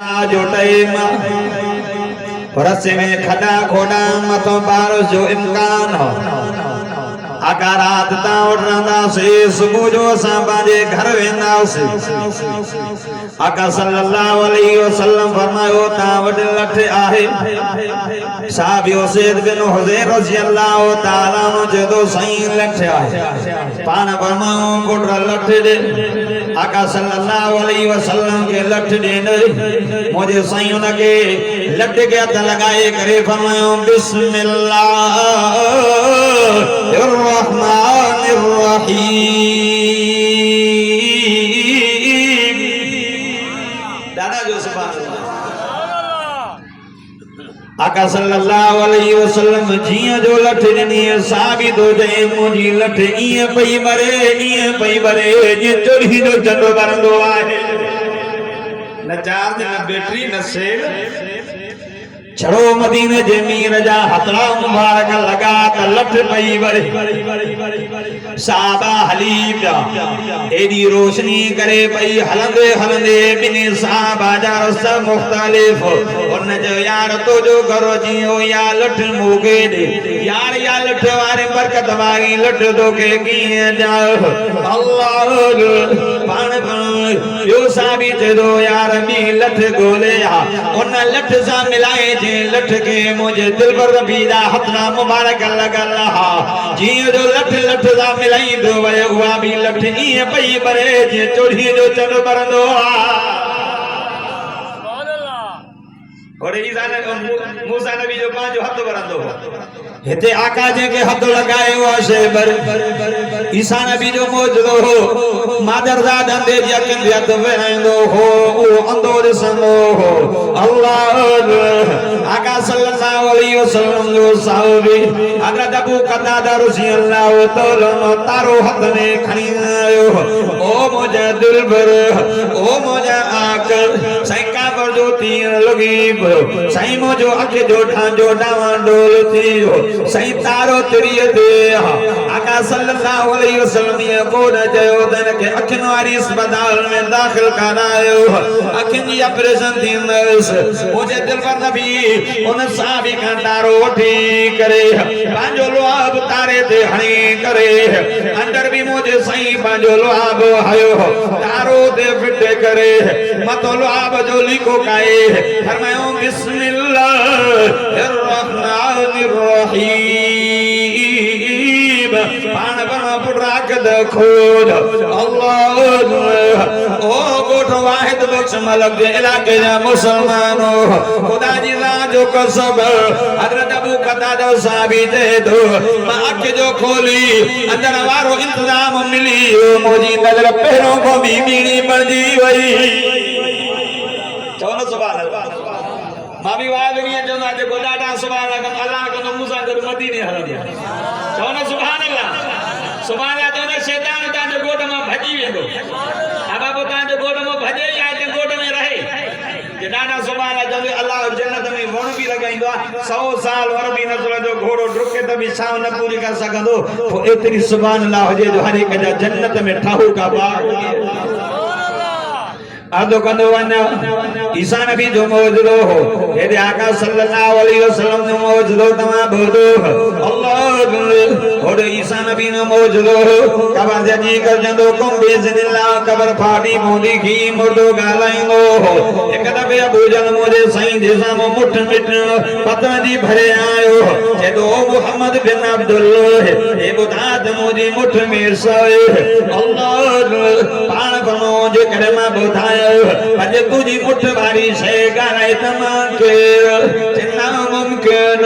जो टाइम रस्ते में खड़ा खोड़ा मतो बारिश जो इम्कान हो आका रात ता उठंदा से सुबह जो असां पंहिंजे घर वेंदासीं आका सल्लल्लाहु अलैहि वसल्लम फरमायो ता वटि लठ आहे साहब सैयद बिन हुज़ैर रज़ियल्लाहु ताला अन्हु चयो साईं लठ आहे पाण फरमायो पुट लठ दे आका सल्लल्लाहु अलैहि वसल्लम के लठ ॾे मुझे साईं उनके लठ के हथ लगाए करे फरमायो बिस्मिल्लाह रहमानिर रहीम दादा जो सुभान अल्लाह आका सल्लल्लाहु अलैहि वसल्लम जिया जो लठ ॾिनी साबित हो जाए मुंहिंजी लठ ईअं पई मरे जी चोरी जो चंडो बरंदो आहे न चार्ज न बैटरी न सेल छड़ो मदीने जे मीर जा हथड़ा मुबारक लगा त लठ पई वरे साहबा हली पिया एडी रोशनी करे पई हलंदे हलंदे बिनी साहबा जा रस्ता मुख्तलिफ उन जो यार तो जो करो जियो या लठ मूके दे यार या लठ वारे बरकत वाली लठ तो के कीअं जा अल्लाह पाण यो साबित दो यार मी लठ गोले उन लठ सा मिलाए लठ के मुझे दिल पर रबीदा हथना मुबारक लगल हा जी जो लठ दा मिलाई दो वे हुआ भी लठ ई पई बरे जे चोरी जो चंड बरंदो हा सुभान अल्लाह और मूसा नबी जो पांच हथ बरंदो हेते आका जे के हथ लगाए हुआ से बर ईसा नबी जो मौजूद हो मादरजाद अंदे जे के हथ वेंदो हो ओ अंदो ॾिसंदो हो अल्लाह आका सल्लल्लाहु अलैहि वसल्लम जो साहबी हज़रत अबू कतादा रज़ियल्लाहु ताला तारो हथ में खणी आयो ओ मुझे दिल भर ओ मुझे आकर साईं काबर जो तीर लगी पियो साईं मुझो अख जो ढांजो डावा डोल थियो साईं तारो तिरिय दे आका सल्लल्लाहु अलैहि वसल्लम ये कोड जयो दन के अखन वाली अस्पताल में दाखिल करायो अखन जी ऑपरेशन थी मुझे दिल पर नबी उन साहबी का तारो उठी करे पांजो लोहाब तारे ते हणी करे अंदर भी मुझे साईं पांजो लोहाब हयो तारो ते फिट करे मतो लोहाब जो लिखो काए फरमायो बिस्मिल्लाहिर रहमानिर रहीम पान बना पुराक द खोज अल्लाह ओ गोठ वाहिद बख्श मलक जे इलाके जा मुसलमानो खुदा जी जो कसब हजरत अबू कतादा साहबी दे दो मां अख जो खोली अंदर वारो इंतजाम मिली मोजी नजर पेरों को भी बीड़ी पड़जी वई चलो सुभान अल्लाह मामी वादनी जो ना जे गोडाटा सुभान अल्लाह को मूसा के मदीने हलंदी चलो सुभान अल्लाह तो ने शैतान ता जो गोड में भजी वेंदो आ बाबू ता जो गोड में भजे या ते गोड में रहे जे डाडा सुभान अल्लाह जन्नत में वण भी लगाइंदो 100 साल वर भी नजर जो घोड़ो ढुके त भी छाव न पूरी कर सकंदो तो एतरी सुभान अल्लाह जे जो हर एक जा जन्नत में ठाहू का बाग आदो कंदो वना ईसा नबी जो मौजूद हो हेदे आका सल्लल्लाहु अलैहि वसल्लम जो मौजूद तमा बोलो अल्लाह और ईसा नबी जो मौजूद हो कबर जी कर जंदो कम बेजनिल्लाह कबर फाटी मोदी की मुर्दो गालाइंदो एक दफे अबू जल मोजे साईं जे सामो मुठ मिट पतन जी भरे आयो जे दो मोहम्मद बिन अब्दुल्लाह ए बुधात मोजी मुठ में सोए अल्लाह पान बनो जे कलमा बुधाए अजे तुझी मुठ भारी शे गाए तमा के जिन्ना मुमकिन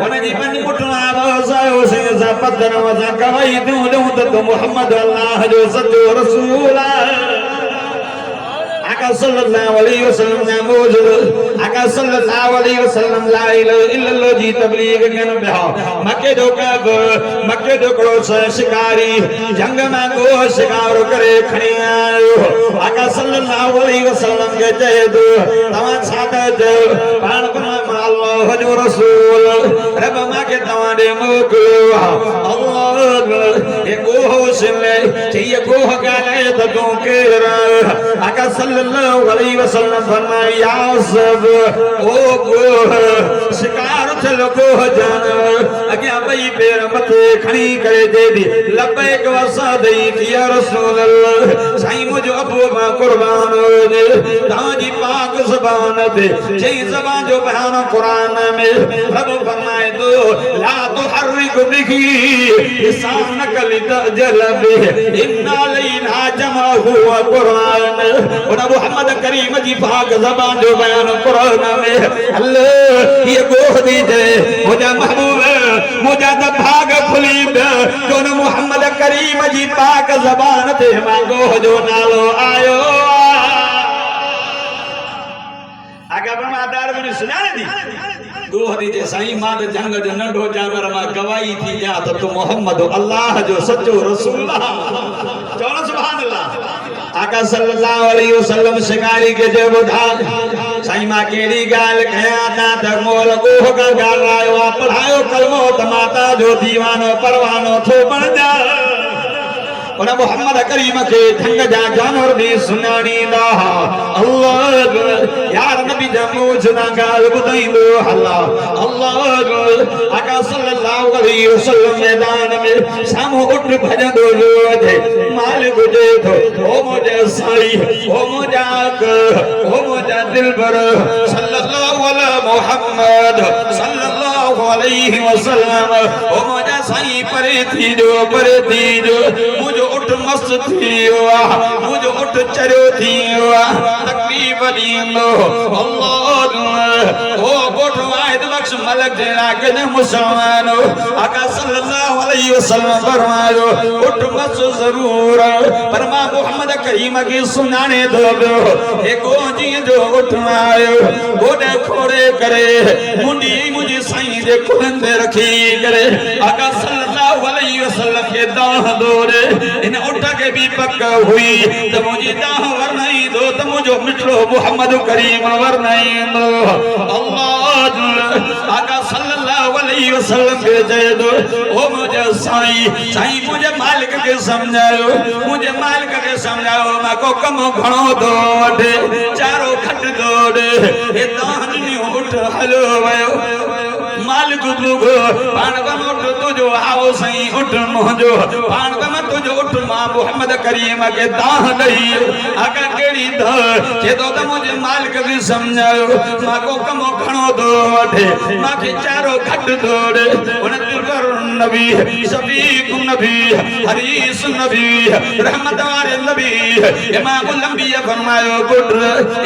उनजी पंज मुठ आवाज़ से सा पत्थर वजा कवई दूं तो मोहम्मद अल्लाह जो सच्चो रसूल आका सल्लल्लाहु अलैहि वसल्लम ने मौजूद आका सल्लल्लाहु अलैहि वसल्लम ला इलाहा इल्लल्लाह जी तबलीग कन बहा मक्के जो कब मक्के जो करो शिकारी जंग में गो शिकार करे खणी आयो आका सल्लल्लाहु अलैहि वसल्लम के चए दो तवा सादत पान पर अल्लाह जो रसूल रब मां के तवा दे मोकलो अल्लाह ए गो होश ले चाहिए गोह गाले तो तू केरा आका सल्लल्लाहु अलैहि वसल्लम फरमाया सब ओ गोह शिकार चलो गोह जानवर अगे भाई पैर मथे खणी करे दे दी लबैक वसदई या रसूल अल्लाह साईं मुझो अबू मां कुर्बान दे ताजी पाक ज़बान दे जई ज़बान जो बयान कुरान में रब फरमाए दो ला तुहर्रिक बिही लिसानक लितजल बिही इन्ना लैना जमाहु व कुरान और मोहम्मद करीम जी पाक ज़बान जो बयान कुरान में अल्लाह ये गोह दीजे मुझे महबूब मुझे तो भाग खुली जो मोहम्मद करीम जी पाक ज़बान ते मांगो जो नालो आयो आगे बमादार बनी सुनाने दी गोह दीजे साईं मां त जंग जो नंढो जानवर मां गवाही थी जा तो तू मोहम्मद अल्लाह जो सच्चो रसूल चलो सुभान अल्लाह आका सल्लल्लाहु अलैहि वसल्लम शिकारी के जे बुधा साईं मां केड़ी गाल कया ता त मोल गोह का गाल आयो पढ़ायो कलमो त माता जो दीवानो परवानो थो बन जा और मोहम्मद करीम के ढंग जा जानवर भी सुनानी दा अल्लाह यार नबी जमो जुना गाल बुधाइंदो अल्लाह अल्लाह आका सल्लल्लाहु अलैहि वसल्लम मैदान में सामो उठ भजंदो रोजे मालिक जे थो ओ मुझे साईं ओ मुझा दिलबर सल्लल्लाहु अला मुहम्मद सल्लल्लाहु अलैहि वसल्लम ओ मुझा साईं परे थी जो मुझो उठ मस्त थियो मुझो उठ चरियो थियो तकलीफ दींदो अल्लाह ओ गोठ वाहिद बख्श मलक जे लागे ने मुसलमानो आका सल्लल्लाहु अलैहि वसल्लम फरमायो उठ मस्त जरूर पर मां मोहम्मद करीम की सुनाने दो ए गोजी जो उठ आयो गोडे खोड़े करे मुंडी मुझी साईं जे कुलंदे रखी करे आका सल्लल्लाहु अलैहि वसल्लम के दाह दोरे इन उठ के भी पक हुई त मुझी दाह वरनाई दो त मुझो मिठड़ो मोहम्मद करीम वरनाई दो अल्लाह आका सल्लल्लाहु अलैहि वसल्लम के दे दो ओ मुझे साईं मुझे मालिक के समझायो मां को कम घणो दो वठे चारो खट दोड़े ए दाहनी उठ हलो वयो मालिक बुगो पाण गम उठ तुझो आओ सही उठ मोजो पाण गम तुझो उठ मां मोहम्मद करीम के दाह दई आका केड़ी द जे तो मुझे मालिक भी समझायो मां को कम घणो दो वठे मां के चारो घट दोड़े उन दिलबर नबी शफीक नबी हरीस नबी रहमत वाले नबी इमाम लंबिया फरमायो गुड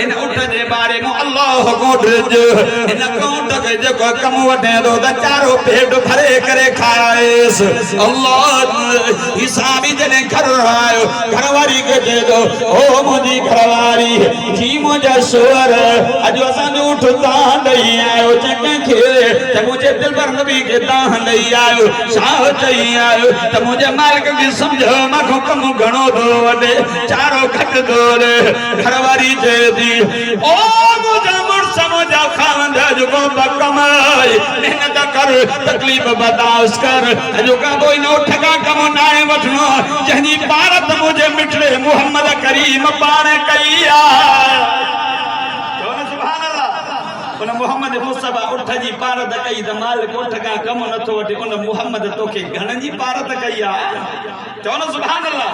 इन उठ जे बारे में अल्लाह गुड इन कोट के जो कम वठे दो द चारो पेट भरे करे खाएस अल्लाह हिसाबी जने घर आयो घरवारी के दे दो ओ मुजी घरवारी की मुझे सुवर अज असा जो उठ दाह दई आयो चके खे त मुझे दिलबर नबी के दाह दई आयो साह चई आयो त मुझे मालिक की समझो मखो कम घणो दो वडे चारो घट दो रे घरवारी जे दी ओ मुझे मुर्स मुझा खावंद जो को बकमाई मेहनत कर तकलीफ बर्दाश्त कर जो का कोई नो ठगा कम नाए वठनो जहनी भारत मुझे मिठड़े मोहम्मद करीम पाण कईया सुभान अल्लाह उन मोहम्मद मुस्तफा उठ जी भारत कई त मालिक उठ का कम नथो वठे उन मोहम्मद तोखे घणन जी भारत कईया चवनो सुभान अल्लाह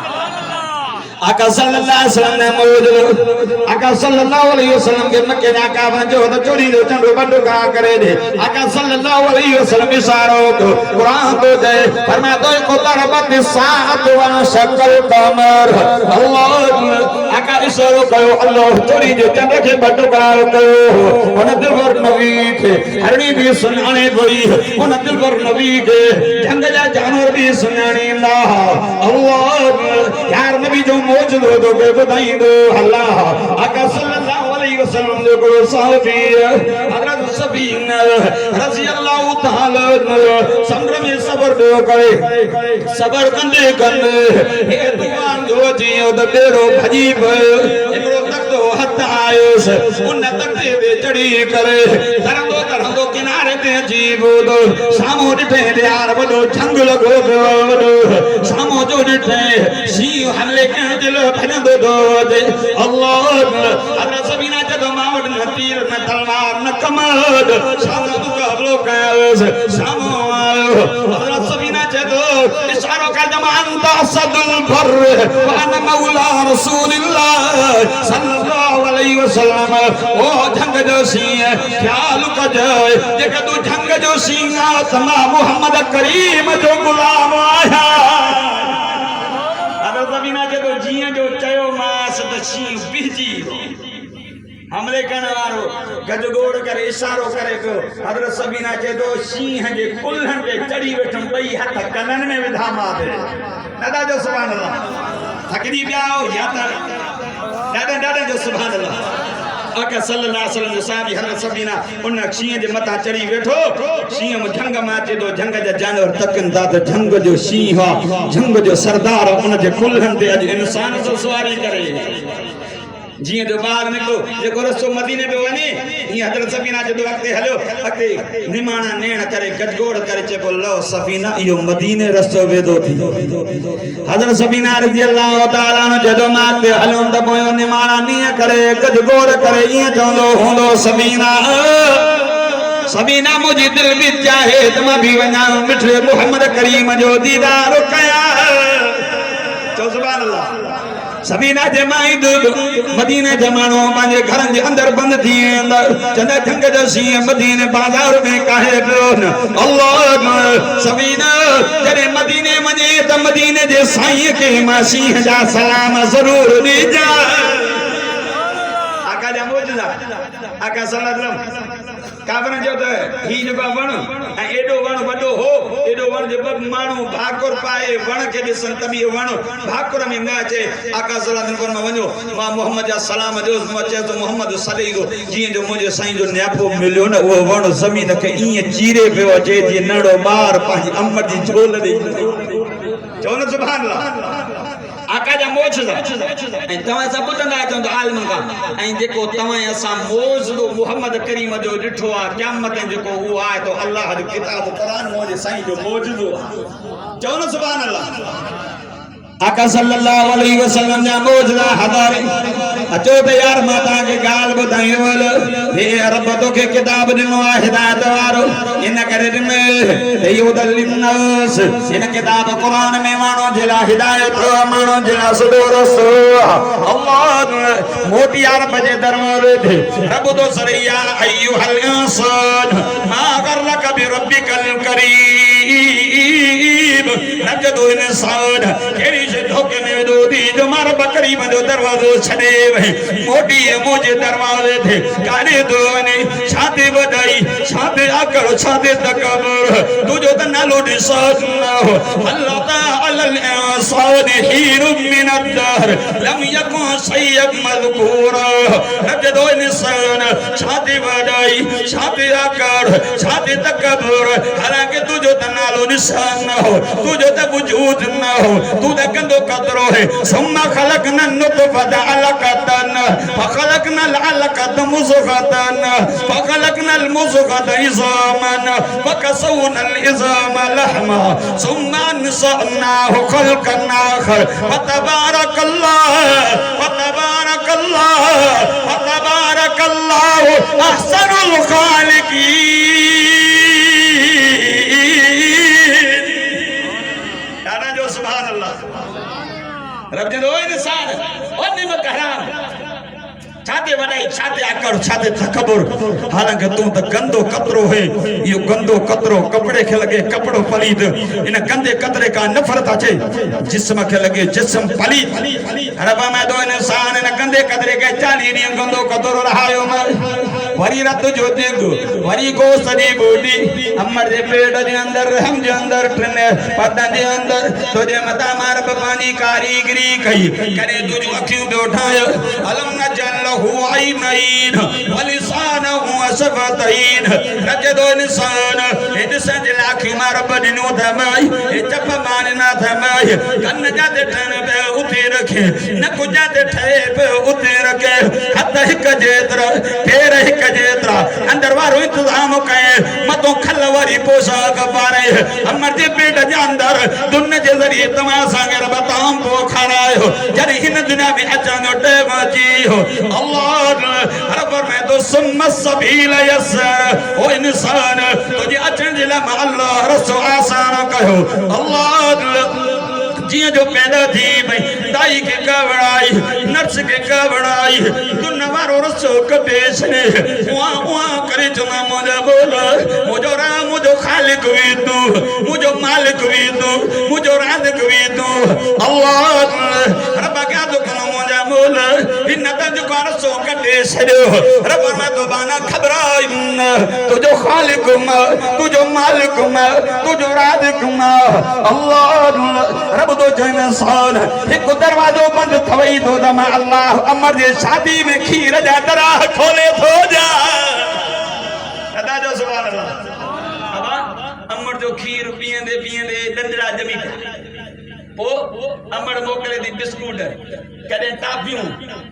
आका सल्लल्लाहु अलैहि वसल्लम ने मौजूद आका सल्लल्लाहु अलैहि वसल्लम के मक्के ना का वंजो तो चोरी दो चंडो बंडो का करे दे आका सल्लल्लाहु अलैहि वसल्लम इशारो को कुरान तो दे फरमा तो को तरबत सात व शकल कमर अल्लाह आका इशारो कयो अल्लाह चोरी जो चंड के बंडो का कयो उन दिलवर नबी के हरणी भी सुनाने गई उन दिलवर नबी के जंग जा जानवर भी सुनाने ला अल्लाह यार नबी जो मौजूद हो तो के बताई दो अल्लाह आका सल्लल्लाहु अलैहि वसल्लम जो को साहबी हजरत सफीन रजी अल्लाह ताला सब्र में सब्र दो करे सब्र कंदे कंदे हे दुआन जो जियो तो तेरो भजी एकरो तक तो हथ आयो उन तक ते चढ़ी करे तरंदो तरंदो किनारे ते अजीबो दो सामो डिठे यार वडो झंग लगो वडो सामो जो डिठे शी हल्ले के दिलो फनदो दो दे अल्लाह हजरत सबीना जदो मावट न तीर न तलवार न कमर सामो तो कबलो कास सामो हजरत सबीना जदो इशारों का जमान असदुल बर वान मौला रसूलुल्लाह सल्लल्लाहु अलैहि वसल्लम ओ झंग जो सिंह ख्याल कजाए जेका तू झंग जो सिंह तमा मोहम्मद करीम जो गुलाम आया अरे ज़मीना जदो जिया जो चयो मास त सिंह बिजी हमले करने वारो गजगोड़ करे इशारो करे को हजरत सबीना जदो सिंह जे कुल्हन पे चढ़ी वेठम बई हथ कनन में विधा मारे दादा जो सुभान अल्लाह थकदी पियाओ या त दादा जो सुभान अल्लाह आका सल्लल्लाहु अलैहि वसल्लम जो साहबी हजरत सबीना उन सिंह जे मथा चढ़ी वेठो सिंह झंग माचे दो झंग जा जानवर तकन दाद झंग जो सिंह झंग जो सरदार उन जे कुल्हन ते अज इंसान जो सवारी करे जिए जो बाहर निकलो जेको रस्तो मदीने पे वने ये हजरत सबीना जो वक्त हलो अते निमाना नेण करे गजगोड़ करे चेको लो सफीना यो मदीने रस्तो वेदो थी हजरत सबीना रजी अल्लाह ताला न जदो माते हलो त पोयो निमाना निय करे गजगोड़ करे ये चोंदो होंदो सबीना सबीना मुझे दिल में चाहे तुम भी वना मिठे मोहम्मद करीम जो दीदार कया तो सुभान अल्लाह सबीना जमाई मदीने जमानो मांजे घरन जे अंदर बंद थी अंदर चंदा झंग जो सिंह मदीने बाजार में काहे पियो न अल्लाह सबीना जरे मदीने मजे त मदीने जे साईं के मां सिंह जा सलाम जरूर दी जा आका जा मौजूदा आका सल्लल्लाहु अलैहि वसल्लम कावन जो त ही जो वण ए एडो वण वडो हो एडो वण जे बग मानू भाकुर पाए वण के दिसन तबी वण भाकुर में न अचे आका सल्लल्लाहु अलैहि वसल्लम वणो मां मोहम्मद जा सलाम जो मचे तो मोहम्मद सलीगो जी जो मुझे साईं जो न्यापो मिलियो न वो वण जमीन के ई चीरे पियो जे जी नड़ो बार पाजी अम्मा जी झोल दे चो न सुभान अल्लाह आका जा मोजदा ए तवा सब बुतंदा चंद आलम का ए जेको तवा असा मोजदो मोहम्मद करीम जो डिठो आ क़यामत जेको वो आए तो अल्लाह जो किताब कुरान मोजे साईं जो मोजदो चो न सुभान अल्लाह आका सल्लल्लाहु अलैहि वसल्लम जा मोजदा हदार अचो ते यार माता के गाल बुधाई बोल हे रब तो के किताब दिनो आ हिदायत वारो इन करे में हे युदलिन नास इन किताब कुरान में मानो जिला हिदायत मानो जिला सुदूर सो अल्लाह मोटी यार बजे दरवाजे थे रब तो सरैया अय्युहल इंसान मा गरलक बि रब्बिकल करीम रब जो इंसान केरी से धोखे में दो दी जो मार बकरी में जो दरवाजो छड़े वे मोटी मुझे दरवाजे थे काले दो ने छाते बधाई छाते आकर छाते तकबर तू जो तना लोडी साथ ना हो अल्लाह ताला इंसान हीर मिन अदर लम यकुन सय्यद मज़कूरा रब दो इंसान छाते बधाई छाते आकर छाते तकबर हालांकि तू जो तना लो निशान ना हो तू जो तब वजूद ना हो तू दो कदरो है सुम्मा खलकना नुतफता अलकतन फखलकना अलकत मुज़गतन फखलकना मुज़गत इज़ामन फकसवना इज़ाम लहमा सुम्मा नसनाहु खल्कन आखर फतबारकल्लाह अहसनुल खालिकीन दादा जो सुभान अल्लाह रब जो इंसान ओने में हराम छाते वडाई छाते आकर छाते तकबर हालांकि तू तो गंदो कतरो है यो गंदो कतरो कपड़े के लगे कपड़ो पलीद इन गंदे कतरे का नफरत आचे जिस्म के लगे जिस्म पलीद रब में दो इंसान इन गंदे कतरे के 40 दी गंदो कतरो रहायो वरी रत जो देगो वरी को सदी बूटी अमर जे पेट जे अंदर रहम जे अंदर ट्रने पता जे अंदर तो जे मता मार पानी कारीगरी कई करे तुझ अखियों पे उठायो अलम न जल्लहु आईनैन वलिसानहु असफतैन रजदो इंसान इंसान जे लाखी मार बदिनो धमाई ए चप मानना धमाई कन जाते ठन पे उते रखे न कुजाते ठे पे उते रखे हत हिक जेतरा फेर हिक जेतरा अंदर वारो इंतजाम कए मतो खलवरी पोशाक पारे अमर जे पेट जे अंदर दुन जे जरिए तमा संगे रब ताम पो खारायो जरे हिन दुनिया में अचान टेम जी हो अल्लाह रब में तो सुम्म सबील यसर ओ इंसान तुझे अचन जे ला अल्लाह रसो आसान कयो अल्लाह जिया जो पैदा थी भाई दाई के कवड़ाई नर्स के कवड़ाई तू नवारो रसो कपेश ने वहाँ वहाँ करे चुना मुझे बोला मुझो राम मुझो खालिक भी तू मुझो मालिक भी तू मुझो राज़िक भी तू अल्लाह रब्बा क्या तो करो मुझे बोला इन नतज को रसो कपेश ने रब्बा मैं तो बाना खबराई तुझो खालिक मैं तुझो मालिक मैं तुझो राज़िक मैं अल्लाह रब तो जन साल एक दरवाजो बंद थवई तो दमा अल्लाह अमर जे शादी में खीर जा दरा खोले थो जा अदा जो सुभान अल्लाह अबा अमर जो खीर पियंदे दंदरा जमी पो अमर मोकले दी बिस्कुट कदे टाफियूं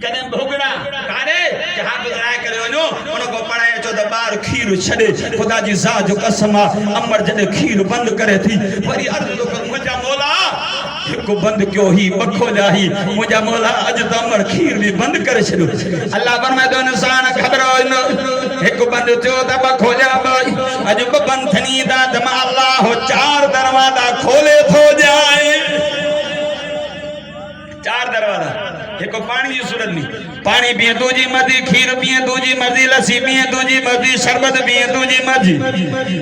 कदे भोगड़ा कारे जहां गुजराए करे वनो उनको पढ़ाए चो द बार खीर छडे खुदा जी सा जो कसम अमर जदे खीर बंद करे थी वरी अर्ज तो कर मुजा मौला को बंद क्यों ही बखो जाही मुजा मौला अज तो अमर खीर भी बंद करे छडो अल्लाह फरमाए तो इंसान खबर न एक बंद थियो त बखो जा भाई अज बंद थनी दा दमा अल्लाह चार दरवाजा खोले थो जाए चार दरवाजा एक पानी की सूरत में पानी पिए तुझी मर्जी खीर पिए तुझी मर्जी लस्सी पिए तुझी मर्जी शरबत पिए तुझी मर्जी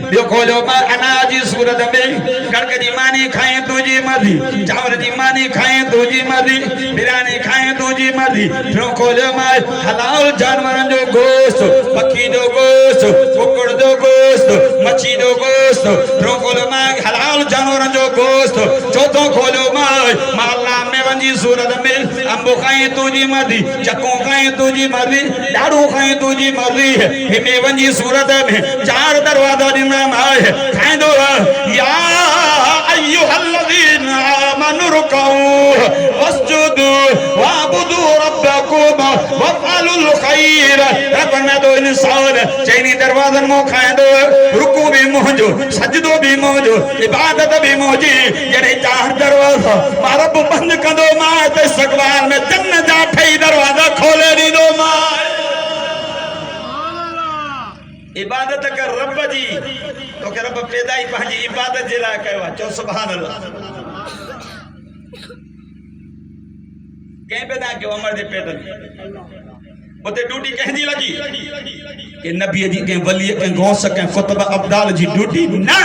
बियो खोलो मां अनाज की सूरत में कणक जी मानी खाए तुझी मर्जी चावल जी मानी खाए तुझी मर्जी बिरयानी खाए तुझी मर्जी बियो खोलो मां हलाल जानवरन जो गोश्त पक्षी जो गोश्त कुकड़ जो गोश्त मच्छी जो गोश्त बियो खोलो मां हलाल जानवरन जो गोश्त चौथो खोलो मां अल्लाह में वंजी सूरत में अंबो खाए तुझी मर्जी चको खाए तुझी मर्जी डाड़ू खाए तुझी मर्जी हिमे वंजी सूरत में चार दरवाजा नाम आए खाए दो या अय्युहल्लज़ीना आमनु रुकऊ वस्जुदू वाबुदू रब्बकुम वफ़अलुल खैर रबना दो इंसान चैनी दरवाजन मो खाए दो रुकू भी मोजो सजदो भी मोजो इबादत भी मोजी जड़े चार दरवाजा रब बंद कंदो मां ते सगवाल में जन्नत जा ठई दरवाजा खोले दी दो मां इबादत कर रब जी तो के रब पैदा ही पंहिंजी इबादत जे लाइ कयो आहे चो सुभान अल्लाह कंहिं पैदा कयो अमर जे पेट में उते ड्यूटी कंहिंजी लगी के नबी जी के वली के गौस के कुतुब अब्दाल जी ड्यूटी ना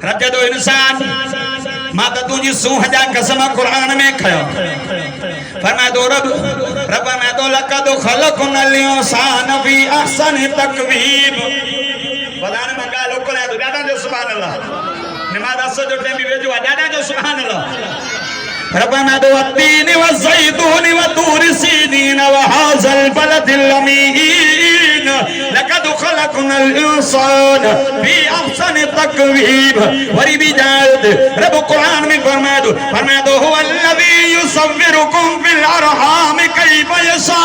रजदो इंसान मां त तुझी सूह जा कसम कुरान में खयो फरमाए दो रब मैं तो लक़द खलक़नल इंसान फी अहसनि तक़वीम बदान में गालो कोले तो दादा जो सुभान अल्लाह नमाज असर जो टाइम भी वेजो दादा जो सुभान अल्लाह रब्बना दो अत्तीन व ज़ैतून व तूर सीनीन व हाज़ल बलदिल अमीन लक़द खलक़नल इंसान फी अहसनि तक़वीम वरी भी जात रब कुरान में फरमाए दो हुवल्लज़ी युसव्विरुकुम फिल अरहाम कैफ यशा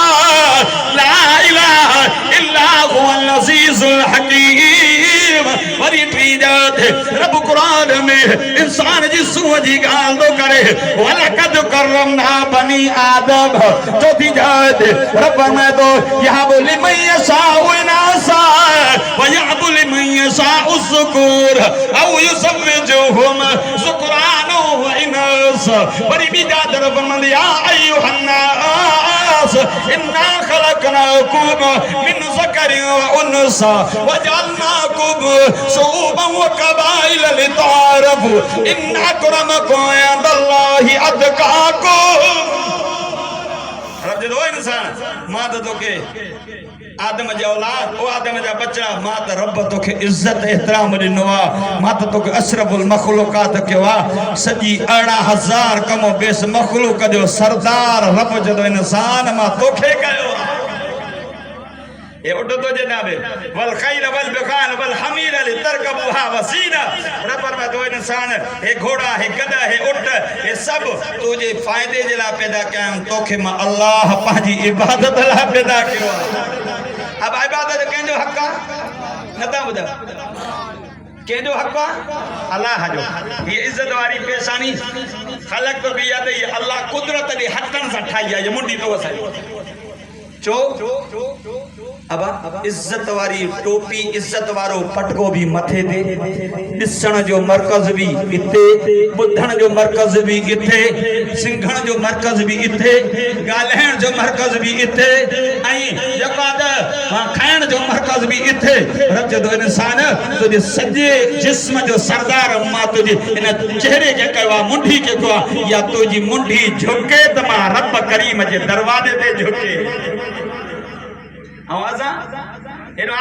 ला इलाहा इल्ला हुवल अज़ीज़ुल हकीम वरी भी जात रब कुरान में इंसान जी सूह जी गाल दो करे वलकद करमना बनी आदम तो थी जात रब में तो यहाँ बोली मैया साउनासा वया बोली मैया साउसकुर औ युसव्विजुहुम ज़ुकरानो व इनास वरी भी जात रब में या अय्युहन्नास इन्ना खलक़नाकुम मिन ज़करिन व उन्सा वजअलनाकुम शुऊबन व कबाइल लितारफू इन्ना अक्रमकुम इंदल्लाहि अतकाकुम रब दो इंसान मां तो के आदम जा औलाद ओ आदम जा बच्चा मां त रब तो के इज्जत एहतराम दिनवा मां तो के अशरफुल मखलूकात के वा सजी 18000 कमो बेस मखलूक जो सरदार रब जदो इंसान मां तोखे कयो ये उठ तो जनाबे वल खैर वल बिखान वल हमीर तरकबुहा वसीना रब में दो इंसान है घोड़ा है गधा है उठ ये सब तुझे फायदे जे ला पैदा कयम तोखे मां अल्लाह पाजी इबादत ला पैदा कयो अब इबादत कंहिंजो हक़ आहे नथा ॿुधायो कंहिंजो हक़ आहे अलाह जो ये इज्जत वारी पेशानी ख़लक तो भी याद है अल्लाह कुदरत दे हथन सां ठाही आहे ये मुंडी तो असांजी चो अब इज्जत वारी टोपी इज्जत वारो पटको भी मथे दे दिसण जो मरकज भी इथे बुधण जो मरकज भी इथे सिंघण जो मरकज भी इथे गालहण जो मरकज भी इथे आई जका खाइण जो मरकज भी इथे रज दो इंसान तुझे सजे जिस्म जो सरदार मां तुझे इन चेहरे के कवा मुंडी के कवा या तुझी मुंडी झुके त मां रब करीम जे दरवाजे ते झुके आवाज़